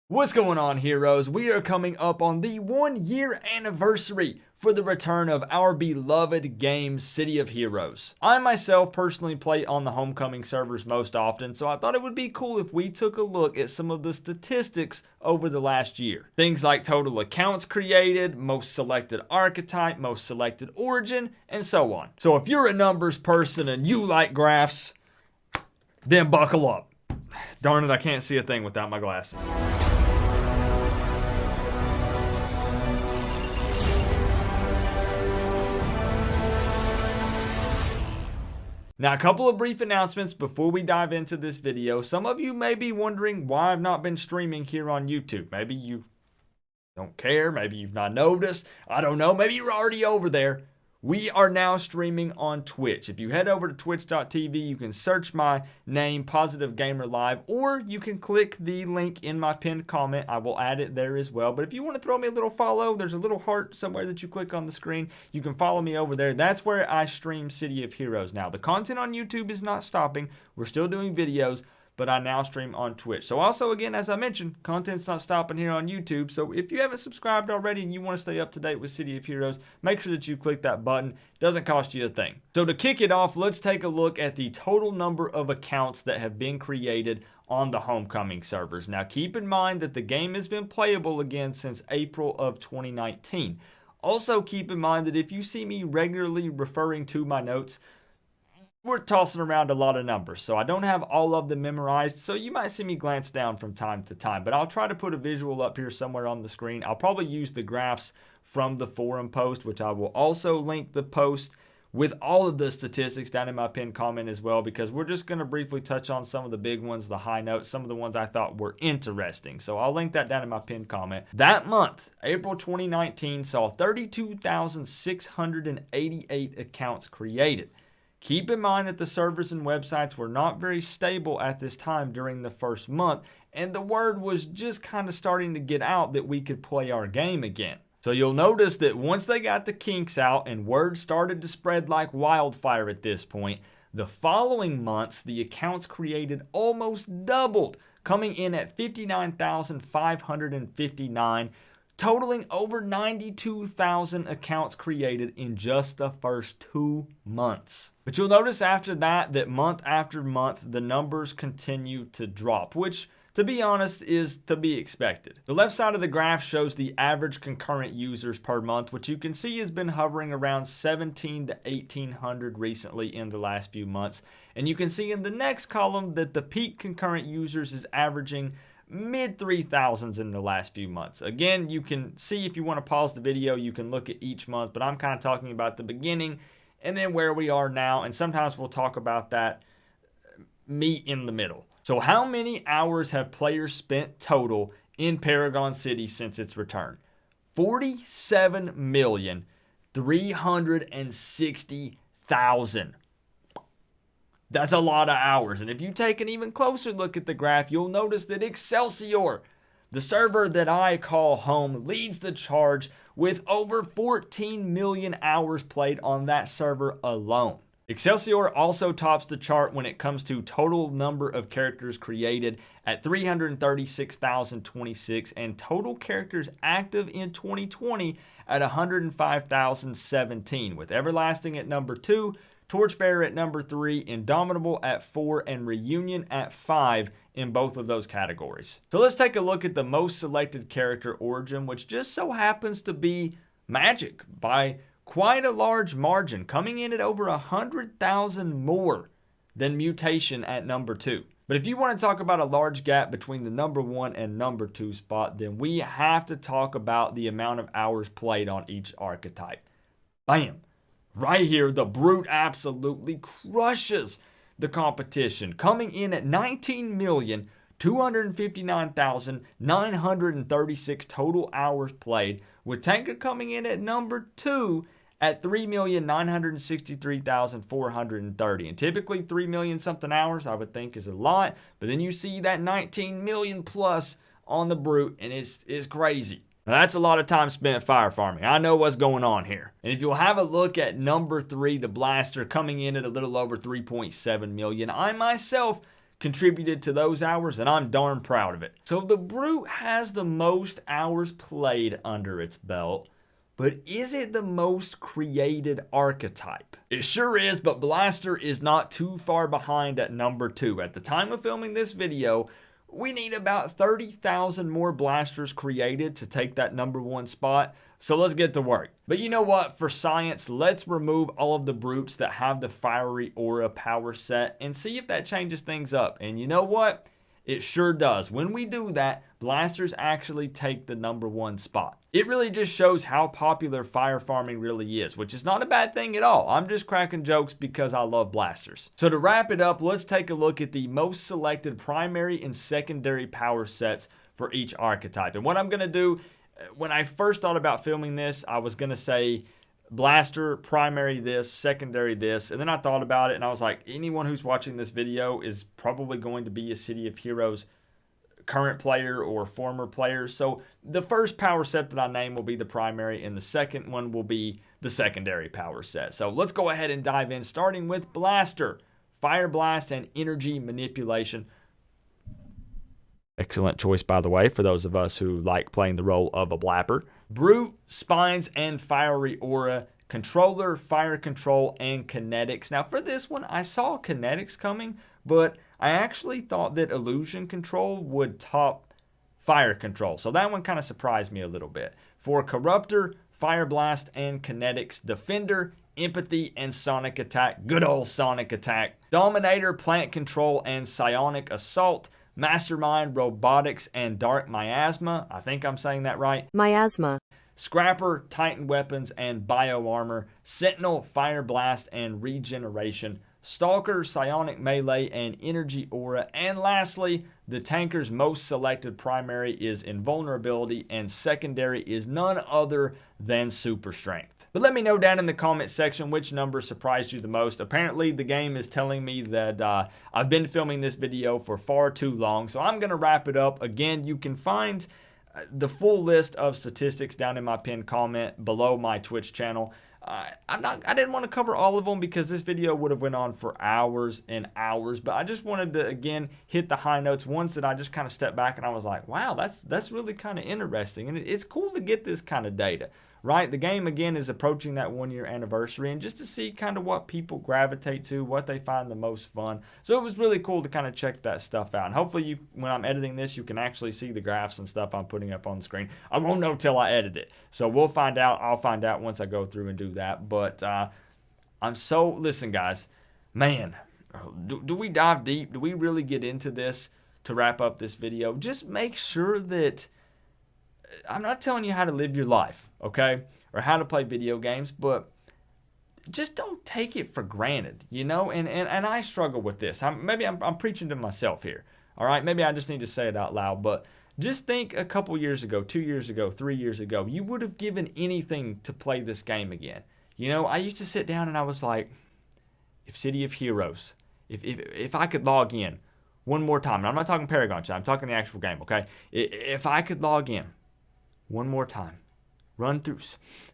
What's going on, heroes? We are coming up on the 1 year anniversary for the return of our beloved game, City of Heroes. I myself personally play on the Homecoming servers most often, so I thought it would be cool if we took a look at some of the statistics over the last year. Things like total accounts created, most selected archetype, most selected origin, and so on. So if you're a numbers person and you like graphs, then buckle up. Darn it, I can't see a thing without my glasses. Now, a couple of brief announcements before we dive into this video. Some of you may be wondering why I've not been streaming here on YouTube. Maybe you don't care. Maybe you've not noticed. I don't know. Maybe you're already over there. We are now streaming on Twitch. If you head over to twitch.tv, you can search my name, Positive Gamer Live, or you can click the link in my pinned comment. I will add it there as well. But if you want to throw me a little follow, there's a little heart somewhere that you click on the screen. You can follow me over there. That's where I stream City of Heroes now. The content on YouTube is not stopping. We're still doing videos, but I now stream on Twitch. So also, again, as I mentioned, content's not stopping here on YouTube. So if you haven't subscribed already and you want to stay up to date with City of Heroes, make sure that you click that button. It doesn't cost you a thing. So to kick it off, let's take a look at the total number of accounts that have been created on the Homecoming servers. Now, keep in mind that the game has been playable again since April of 2019. Also, keep in mind that if you see me regularly referring to my notes, we're tossing around a lot of numbers, so I don't have all of them memorized, so you might see me glance down from time to time, but I'll try to put a visual up here somewhere on the screen. I'll probably use the graphs from the forum post, which I will also link the post with all of the statistics down in my pinned comment as well, because we're just going to briefly touch on some of the big ones, the high notes, some of the ones I thought were interesting. So I'll link that down in my pinned comment. That month, April 2019, saw 32,688 accounts created. Keep in mind that the servers and websites were not very stable at this time during the first month, and the word was just kind of starting to get out that we could play our game again. So you'll notice that once they got the kinks out and word started to spread like wildfire at this point, the following months the accounts created almost doubled, coming in at 59,559, totaling over 92,000 accounts created in just the first 2 months. But you'll notice after that month after month, the numbers continue to drop, which, to be honest, is to be expected. The left side of the graph shows the average concurrent users per month, which you can see has been hovering around 17 to 1,800 recently in the last few months. And you can see in the next column that the peak concurrent users is averaging mid 3,000s in the last few months. Again, you can see, if you want to pause the video, you can look at each month, but I'm kind of talking about the beginning and then where we are now, and sometimes we'll talk about that meat in the middle. So how many hours have players spent total in Paragon City since its return? 47,360,000. That's a lot of hours. And if you take an even closer look at the graph, you'll notice that Excelsior, the server that I call home, leads the charge with over 14 million hours played on that server alone. Excelsior also tops the chart when it comes to total number of characters created at 336,026 and total characters active in 2020 at 105,017, with Everlasting at number 2, Torchbearer at number 3, Indomitable at 4, and Reunion at 5 in both of those categories. So let's take a look at the most selected character origin, which just so happens to be Magic by quite a large margin, coming in at over 100,000 more than Mutation at number 2. But if you want to talk about a large gap between the number 1 and number 2 spot, then we have to talk about the amount of hours played on each archetype. Bam! Right here, the Brute absolutely crushes the competition, coming in at 19,259,936 total hours played, with Tanker coming in at number 2 at 3,963,430. And typically 3 million something hours, I would think, is a lot. But then you see that 19 million plus on the Brute, and it's crazy. Now, that's a lot of time spent fire farming. I know what's going on here. And if you'll have a look at number 3, the Blaster, coming in at a little over 3.7 million, I myself contributed to those hours, and I'm darn proud of it. So the Brute has the most hours played under its belt, but is it the most created archetype? It sure is, but Blaster is not too far behind at number 2. At the time of filming this video, we need about 30,000 more blasters created to take that number 1 spot. So let's get to work. But you know what? For science, let's remove all of the brutes that have the fiery aura power set and see if that changes things up. And you know what? It sure does. When we do that, blasters actually take the number 1 spot. It really just shows how popular fire farming really is, which is not a bad thing at all. I'm just cracking jokes because I love blasters. So to wrap it up, let's take a look at the most selected primary and secondary power sets for each archetype. And what I'm going to do, when I first thought about filming this, I was going to say blaster, primary this, secondary this, and then I thought about it and I was like, anyone who's watching this video is probably going to be a City of Heroes current player or former player. So the first power set that I name will be the primary, and the second one will be the secondary power set. So let's go ahead and dive in, starting with Blaster, Fire Blast, and Energy Manipulation. Excellent choice, by the way, for those of us who like playing the role of a blapper. Brute, Spines, and Fiery Aura. Controller, Fire Control, and Kinetics. Now for this one, I saw Kinetics coming, but I actually thought that Illusion Control would top Fire Control. So that one kind of surprised me a little bit. For Corruptor, Fire Blast, and Kinetics. Defender, Empathy, and Sonic Attack. Good old Sonic Attack. Dominator, Plant Control, and Psionic Assault. Mastermind, Robotics, and Dark Miasma. I think I'm saying that right. Miasma. Scrapper, Titan Weapons, and Bio Armor. Sentinel, Fire Blast, and Regeneration. Stalker, Psionic Melee, and Energy Aura. And lastly, the tanker's most selected primary is Invulnerability, and secondary is none other than Super Strength. But let me know down in the comment section which number surprised you the most. Apparently, the game is telling me that I've been filming this video for far too long, so I'm going to wrap it up. Again, you can find the full list of statistics down in my pinned comment below my Twitch channel. I didn't want to cover all of them because this video would have went on for hours and hours, but I just wanted to again hit the high notes, ones that I just kind of stepped back and I was like, wow, that's really kind of interesting, and it's cool to get this kind of data, right? The game again is approaching that 1-year anniversary, and just to see kind of what people gravitate to, what they find the most fun. So it was really cool to kind of check that stuff out, and hopefully you, when I'm editing this, you can actually see the graphs and stuff I'm putting up on the screen. I won't know till I edit it, so we'll find out. I'll find out once I go through and do that. But listen guys, man, do we dive deep? Do we really get into this to wrap up this video? Just make sure that I'm not telling you how to live your life, okay, or how to play video games, but just don't take it for granted, you know. And I struggle with this. Maybe I'm preaching to myself here, all right? Maybe I just need to say it out loud, but just think a couple years ago, 2 years ago, 3 years ago, you would have given anything to play this game again. You know, I used to sit down and I was like, if City of Heroes, if I could log in one more time, and I'm not talking Paragon chat, I'm talking the actual game, okay? If I could log in one more time, run through,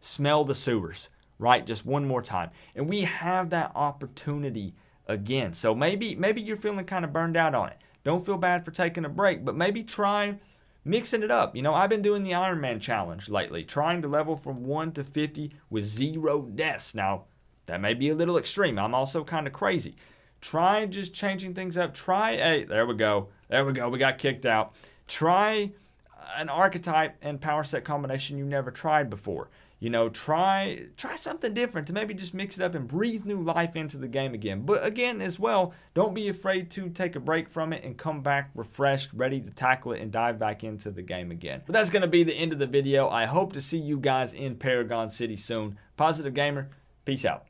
smell the sewers, right? Just one more time. And we have that opportunity again. So maybe you're feeling kind of burned out on it. Don't feel bad for taking a break, but maybe try mixing it up. You know, I've been doing the Iron Man challenge lately, trying to level from 1 to 50 with 0 deaths. Now, that may be a little extreme. I'm also kind of crazy. Try just changing things up. Hey, there we go. We got kicked out. Try an archetype and power set combination you never tried before. You know, try something different to maybe just mix it up and breathe new life into the game again. But again, as well, don't be afraid to take a break from it and come back refreshed, ready to tackle it and dive back into the game again. But that's going to be the end of the video. I hope to see you guys in Paragon City soon. Positive Gamer, peace out.